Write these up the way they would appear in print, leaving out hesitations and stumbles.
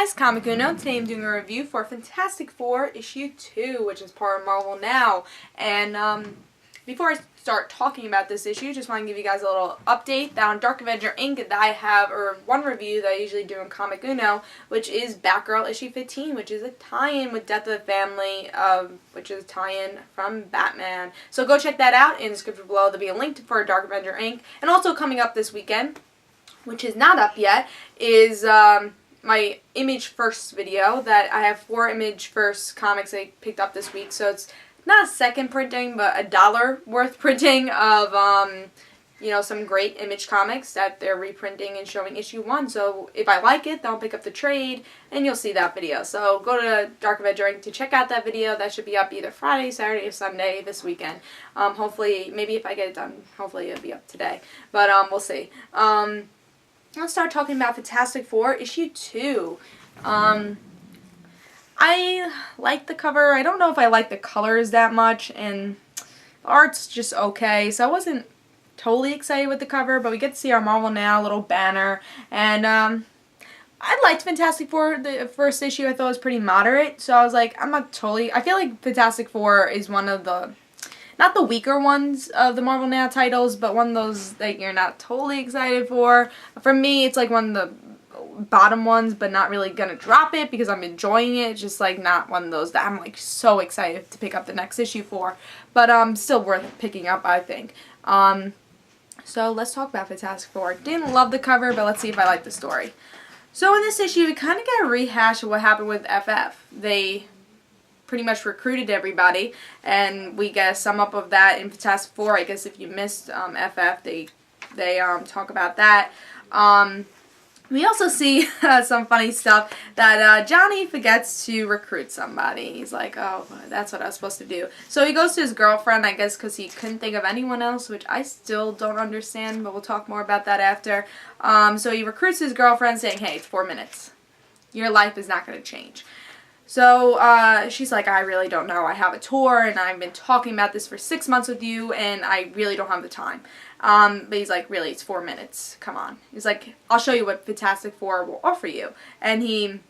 guys, Comic Uno. Today I'm doing a review for Fantastic Four issue 2, which is part of Marvel Now. And before I start talking about this issue, just want to give you guys a little update that on Dark Avenger Inc. that I have, or one review that I usually do in Comic Uno, which is Batgirl issue 15, which is a tie-in with Death of the Family, which is a tie-in from Batman. So go check that out in the description below. There'll be a link for Dark Avenger Inc. And also coming up this weekend, which is not up yet, is my Image First video that I have 4 Image First comics I picked up this week. So it's not a second printing, but $1 worth printing of, you know, some great Image comics that they're reprinting and showing issue 1. So if I like it, then I'll pick up the trade, and you'll see that video. So go to DarkAvengerINC to check out that video. That should be up either Friday, Saturday, or Sunday this weekend. Hopefully, maybe if I get it done, hopefully it'll be up today. But we'll see. Let's start talking about Fantastic Four issue 2. I like the cover. I don't know if I like the colors that much, and the art's just okay. So I wasn't totally excited with the cover, but we get to see our Marvel Now little banner, and I liked Fantastic Four. The first issue I thought was pretty moderate, so I was like, I'm not totally. I feel like Fantastic Four is one of the, not the weaker ones of the Marvel Now titles, but one of those that you're not totally excited for. For me, it's like one of the bottom ones, but not really gonna drop it because I'm enjoying it. It's just like not one of those that I'm like so excited to pick up the next issue for, but still worth picking up, I think. So let's talk about Fantastic Four. Didn't love the cover, but let's see if I like the story. So in this issue, we kind of get a rehash of what happened with FF. They pretty much recruited everybody, and we get a sum up of that in Fantastic Four. I guess if you missed FF, they talk about that. We also see some funny stuff that Johnny forgets to recruit somebody. He's like, oh, that's what I was supposed to do. So he goes to his girlfriend, I guess, because he couldn't think of anyone else, which I still don't understand, but we'll talk more about that after. So he recruits his girlfriend saying, hey, it's 4 minutes. Your life is not going to change. So she's like, I really don't know. I have a tour, and I've been talking about this for 6 months with you, and I really don't have the time. But he's like, really, it's 4 minutes. Come on. He's like, I'll show you what Fantastic Four will offer you. And he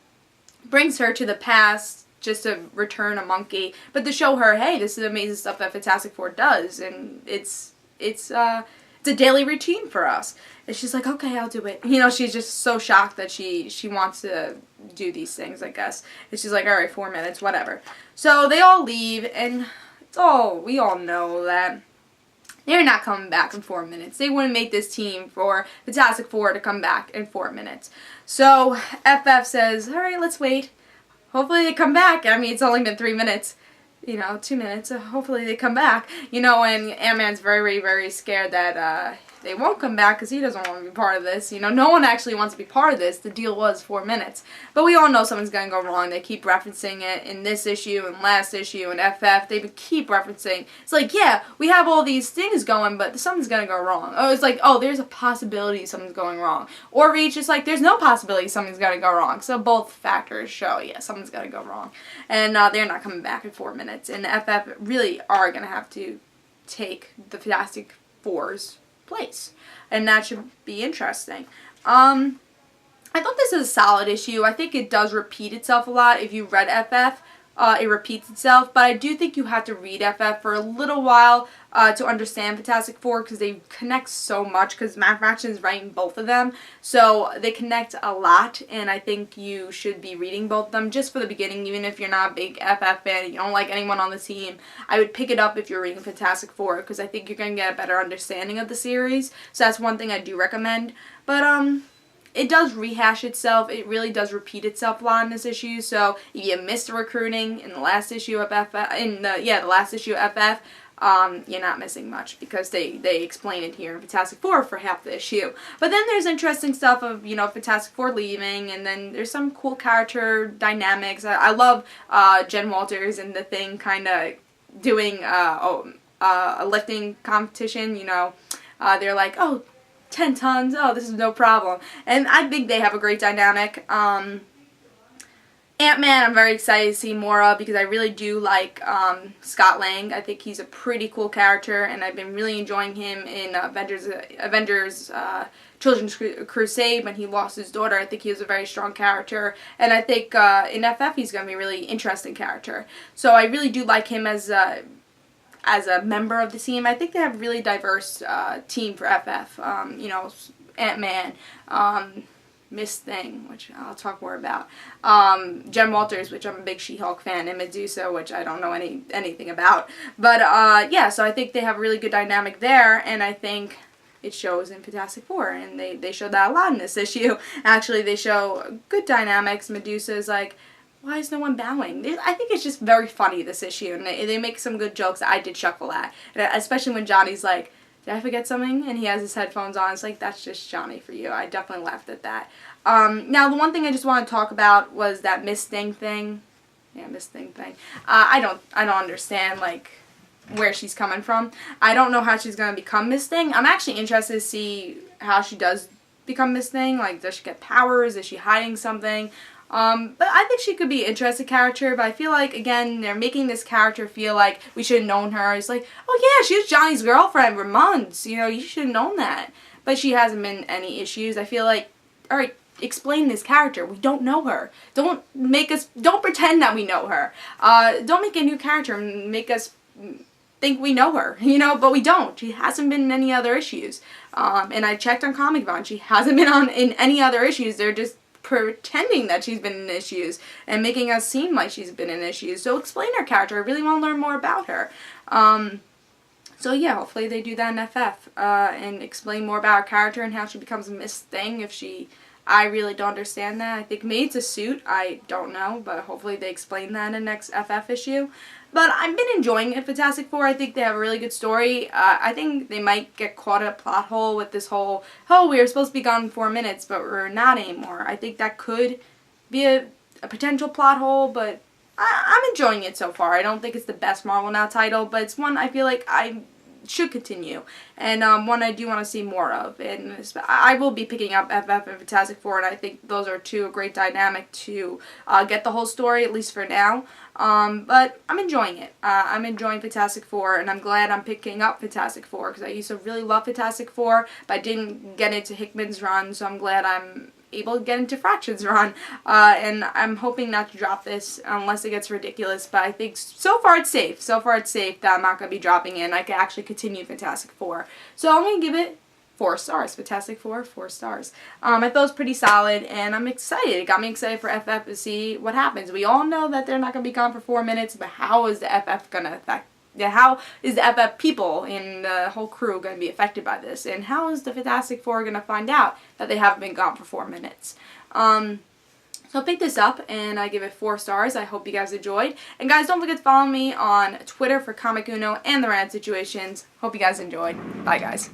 brings her to the past just to return a monkey, but to show her, hey, this is amazing stuff that Fantastic Four does, and it's a daily routine for us. And she's like, okay, I'll do it. You know, she's just so shocked that she wants to do these things, I guess. And she's like, all right, 4 minutes, whatever. So they all leave, and we all know that they're not coming back in 4 minutes. They wouldn't make this team for Fantastic Four to come back in 4 minutes. So FF says, all right, let's wait. Hopefully they come back. I mean, it's only been 3 minutes. You know, 2 minutes. So hopefully they come back. You know, and Ant-Man's very, very scared that they won't come back because he doesn't want to be part of this. You know, no one actually wants to be part of this. The deal was 4 minutes. But we all know something's going to go wrong. They keep referencing it in this issue and last issue and FF. They keep referencing. It's like, yeah, we have all these things going, but something's going to go wrong. Oh, it's like, oh, there's a possibility something's going wrong. Or Reach is like, there's no possibility something's going to go wrong. So both factors show, yeah, something's going to go wrong. And they're not coming back in 4 minutes. And FF really are going to have to take the Fantastic Four's place, and that should be interesting. I thought this is a solid issue. I think it does repeat itself a lot. If you read FF, it repeats itself, but I do think you have to read FF for a little while to understand Fantastic Four, because they connect so much, because Matt Fraction is writing both of them, so they connect a lot, and I think you should be reading both of them just for the beginning. Even if you're not a big FF fan, you don't like anyone on the team, I would pick it up if you're reading Fantastic Four, because I think you're going to get a better understanding of the series, so that's one thing I do recommend. But it does rehash itself. It really does repeat itself a lot in this issue. So if you missed the recruiting in the last issue of FF, the last issue of FF, you're not missing much, because they explain it here in Fantastic Four for half the issue. But then there's interesting stuff of, you know, Fantastic Four leaving, and then there's some cool character dynamics. I love Jen Walters and the Thing kind of doing a lifting competition. You know, they're like, oh, 10 tons, oh, this is no problem. And I think they have a great dynamic. Ant-Man, I'm very excited to see more of because I really do like Scott Lang. I think he's a pretty cool character, and I've been really enjoying him in Avengers Children's Crusade when he lost his daughter. I think he was a very strong character, and I think in FF he's going to be a really interesting character. So I really do like him as a member of the team. I think they have a really diverse team for FF. You know, Ant-Man, Miss Thing, which I'll talk more about, Jen Walters, which I'm a big She-Hulk fan, and Medusa, which I don't know anything about. But yeah, so I think they have a really good dynamic there, and I think it shows in Fantastic Four, and they show that a lot in this issue. Actually, they show good dynamics. Medusa is like, why is no one bowing? I think it's just very funny, this issue, and they make some good jokes that I did chuckle at, and especially when Johnny's like, did I forget something? And he has his headphones on. It's like, that's just Johnny for you. I definitely laughed at that. Now, the one thing I just want to talk about was that Miss Thing thing. Yeah, Miss Thing thing. I don't understand, like, where she's coming from. I don't know how she's going to become Miss Thing. I'm actually interested to see how she does become Miss Thing. Like, does she get powers? Is she hiding something? But I think she could be an interesting character, but I feel like, again, they're making this character feel like we should have known her. It's like, oh yeah, she was Johnny's girlfriend for months, you know, you should have known that. But she hasn't been any issues. I feel like, alright, explain this character. We don't know her. Don't pretend that we know her. Don't make a new character and make us think we know her, you know, but we don't. She hasn't been in any other issues. And I checked on Comic Con. She hasn't been in any other issues. They're just pretending that she's been in issues and making us seem like she's been in issues. So explain her character. I really want to learn more about her. So yeah, hopefully they do that in FF and explain more about her character and how she becomes a Miss Thing. I really don't understand that. I think maybe it's a suit. I don't know, but hopefully they explain that in the next FF issue. But I've been enjoying it, Fantastic Four. I think they have a really good story. I think they might get caught in a plot hole with this whole, oh, we were supposed to be gone in 4 minutes, but we're not anymore. I think that could be a potential plot hole, but I'm enjoying it so far. I don't think it's the best Marvel Now title, but it's one I feel like I should continue, and one I do want to see more of, and I will be picking up FF and Fantastic Four, and I think those are two great dynamic to get the whole story, at least for now, but I'm enjoying it. I'm enjoying Fantastic Four, and I'm glad I'm picking up Fantastic Four, because I used to really love Fantastic Four, but I didn't get into Hickman's run, so I'm glad I'm able to get into Fraction's run, and I'm hoping not to drop this unless it gets ridiculous, but I think so far it's safe. So far it's safe that I'm not going to be dropping it, and I can actually continue Fantastic Four. So I'm going to give it 4 stars. Fantastic Four, 4 stars. I thought it was pretty solid, and I'm excited. It got me excited for FF to see what happens. We all know that they're not going to be gone for 4 minutes, but how is the FF going to affect? How is the FF people and the whole crew going to be affected by this? And how is the Fantastic Four going to find out that they haven't been gone for 4 minutes? So I'll pick this up and I give it 4 stars. I hope you guys enjoyed. And guys, don't forget to follow me on Twitter for Comic Uno and the Rad Situations. Hope you guys enjoyed. Bye guys.